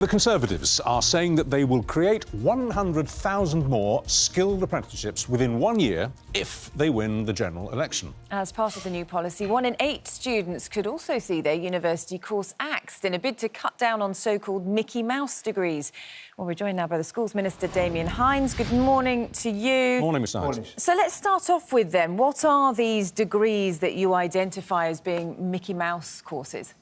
The Conservatives are saying that they will create 100,000 more skilled apprenticeships within 1 year if they win the general election. As part of the new policy, 1 in 8 students could also see their university course axed in a bid to cut down on so-called Mickey Mouse degrees. Well, we're joined now by the Schools Minister, Damian Hinds. Good morning to you. Morning, Mr Hinds. So let's start off with them. What are these degrees that you identify as being Mickey Mouse courses?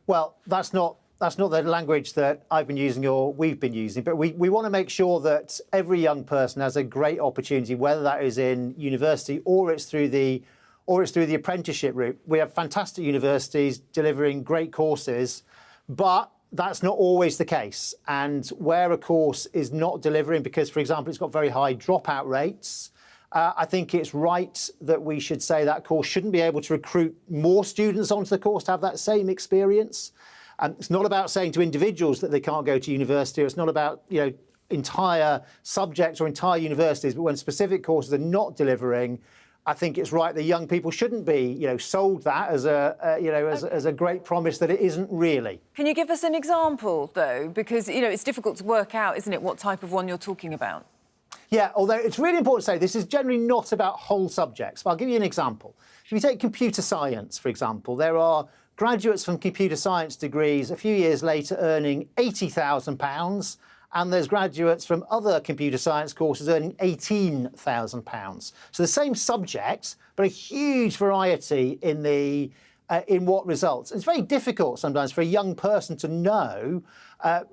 Well, that's not the language that I've been using or we've been using, but we want to make sure that every young person has a great opportunity, whether that is in university or it's through the apprenticeship route. We have fantastic universities delivering great courses, but that's not always the case. And where a course is not delivering because, for example, it's got very high dropout rates, I think it's right that we should say that course shouldn't be able to recruit more students onto the course to have that same experience. It's not about saying to individuals that they can't go to university, or it's not about, entire subjects or entire universities, but when specific courses are not delivering, I think it's right that young people shouldn't be, sold that as a great promise that it isn't really. Can you give us an example, though? Because, it's difficult to work out, isn't it, what type of one you're talking about? Yeah, although it's really important to say this is generally not about whole subjects. But I'll give you an example. If you take computer science, for example, there are graduates from computer science degrees a few years later earning £80,000, and there's graduates from other computer science courses earning £18,000. So the same subject, but a huge variety in what results. It's very difficult sometimes for a young person to know,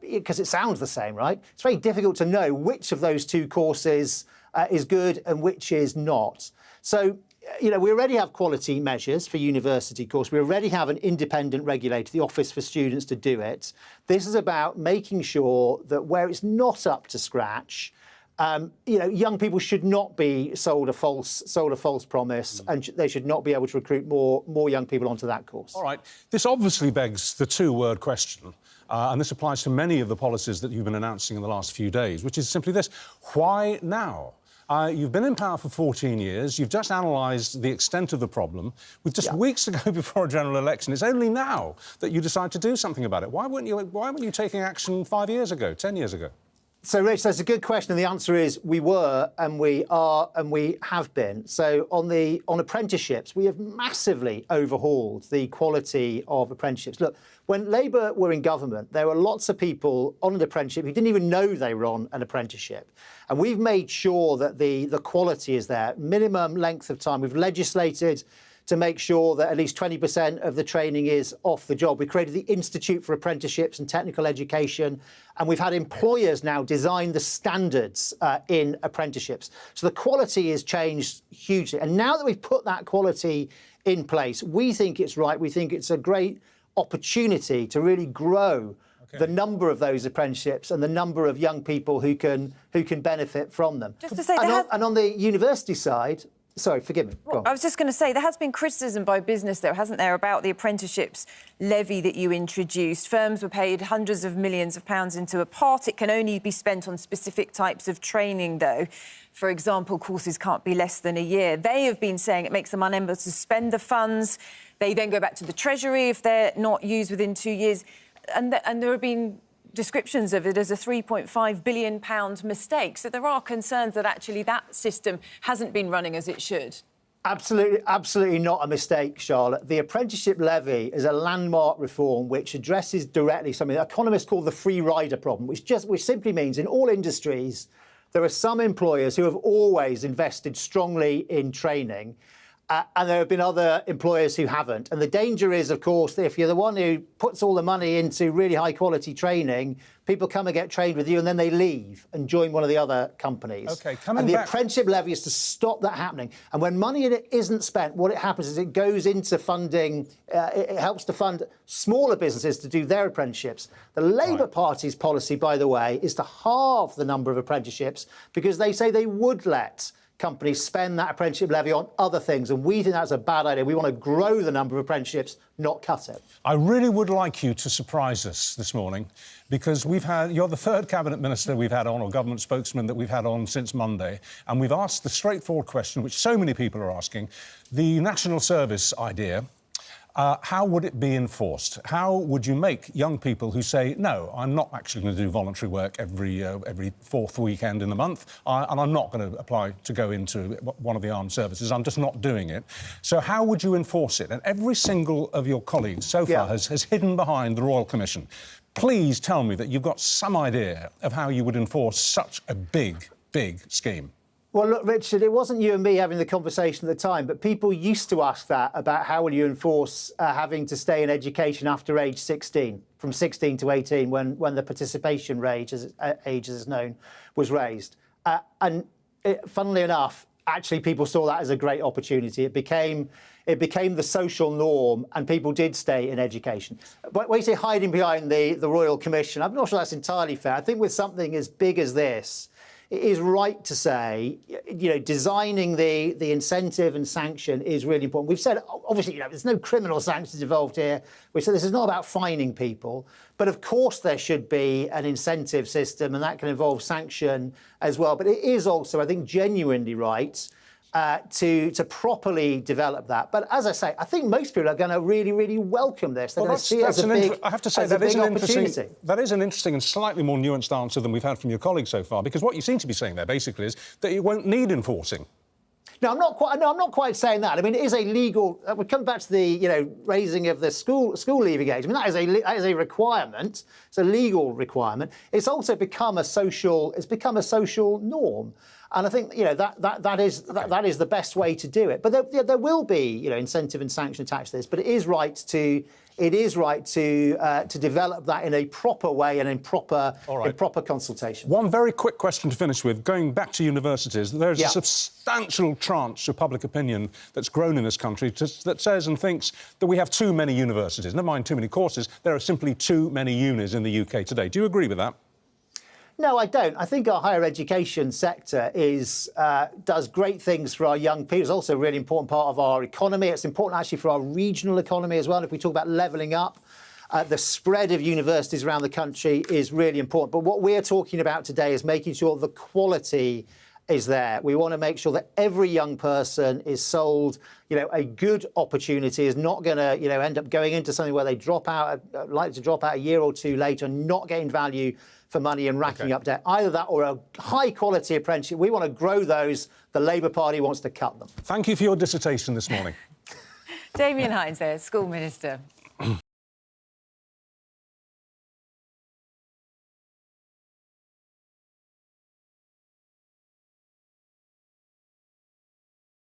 because it sounds the same, right? It's very difficult to know which of those two courses is good and which is not. So, we already have quality measures for university course. We already have an independent regulator, the Office for Students, to do it. This is about making sure that where it's not up to scratch, young people should not be sold a false promise, and they should not be able to recruit more young people onto that course. All right. This obviously begs the two-word question, and this applies to many of the policies that you've been announcing in the last few days, which is simply this: why now? You've been in power for 14 years. You've just analysed the extent of the problem. With just weeks to go before a general election, it's only now that you decide to do something about it. Why weren't you taking action 5 years ago, 10 years ago? So, Rich, that's a good question, and the answer is we were, and we are, and we have been. So on apprenticeships, we have massively overhauled the quality of apprenticeships. Look, when Labour were in government, there were lots of people on an apprenticeship who didn't even know they were on an apprenticeship. And we've made sure that the quality is there, minimum length of time. We've legislated to make sure that at least 20% of the training is off the job. We created the Institute for Apprenticeships and Technical Education, and we've had employers now design the standards in apprenticeships. So the quality has changed hugely. And now that we've put that quality in place, we think it's right. We think it's a great opportunity to really grow the number of those apprenticeships and the number of young people who can benefit from them. Just to say, and on the university side, sorry, forgive me. Well, I was just going to say, there has been criticism by business, though, hasn't there, about the apprenticeships levy that you introduced. Firms were paid hundreds of millions of pounds into a pot. It can only be spent on specific types of training, though. For example, courses can't be less than a year. They have been saying it makes them unable to spend the funds. They then go back to the Treasury if they're not used within 2 years. And there have been descriptions of it as a £3.5 billion mistake. So there are concerns that actually that system hasn't been running as it should. Absolutely not a mistake, Charlotte. The apprenticeship levy is a landmark reform which addresses directly something that economists call the free rider problem, which simply means in all industries there are some employers who have always invested strongly in training. And there have been other employers who haven't. And the danger is, of course, that if you're the one who puts all the money into really high-quality training, people come and get trained with you and then they leave and join one of the other companies. OK, and the apprenticeship levy is to stop that happening. And when money in it isn't spent, what it happens is it goes into funding, it helps to fund smaller businesses to do their apprenticeships. The Labour Party's policy, by the way, is to halve the number of apprenticeships because they say they would let companies spend that apprenticeship levy on other things, and we think that's a bad idea. We want to grow the number of apprenticeships, not cut it. I really would like you to surprise us this morning, because you're the third cabinet minister we've had on, or government spokesman that we've had on since Monday, and we've asked the straightforward question, which so many people are asking, the national service idea. how would it be enforced? How would you make young people who say, no, I'm not actually going to do voluntary work every fourth weekend in the month, and I'm not going to apply to go into one of the armed services, I'm just not doing it. So how would you enforce it? And every single of your colleagues so far has hidden behind the Royal Commission. Please tell me that you've got some idea of how you would enforce such a big, big scheme. Well, look, Richard, it wasn't you and me having the conversation at the time, but people used to ask that about how will you enforce having to stay in education after age 16, from 16 to 18, when the participation age, as is known, was raised. Funnily enough, actually, people saw that as a great opportunity. It became the social norm, and people did stay in education. But when you say hiding behind the Royal Commission, I'm not sure that's entirely fair. I think with something as big as this, it is right to say, designing the incentive and sanction is really important. We've said, obviously, there's no criminal sanctions involved here. We've said this is not about fining people, but of course there should be an incentive system, and that can involve sanction as well. But it is also, I think, genuinely right to properly develop that. But as I say, I think most people are going to really, really welcome this. They're going to see it as a big, I have to say, that is an interesting and slightly more nuanced answer than we've had from your colleagues so far, because what you seem to be saying there basically is that you won't need enforcing. No, I'm not quite saying that. I mean, it is a legal. We come back to the raising of the school leaving age. I mean, that is a requirement. It's a legal requirement. It's also become a social. It's become a social norm. And I think that is the best way to do it. But there will be incentive and sanction attached to this. But it is right to develop that in a proper way and in proper consultation. One very quick question to finish with. Going back to universities, there's a substantial tranche of public opinion that's grown in this country that says and thinks that we have too many universities. Never mind too many courses. There are simply too many unis in the UK today. Do you agree with that? No, I don't. I think our higher education sector does great things for our young people. It's also a really important part of our economy. It's important actually for our regional economy as well. If we talk about levelling up, the spread of universities around the country is really important. But what we're talking about today is making sure the quality is there. We want to make sure that every young person is sold, a good opportunity, is not going to, end up going into something where they drop out, likely to drop out a year or two later, and not getting value for money and racking up debt. Either that or a high-quality apprenticeship. We want to grow those. The Labour Party wants to cut them. Thank you for your dissertation this morning. Damian Hinds there, School Minister.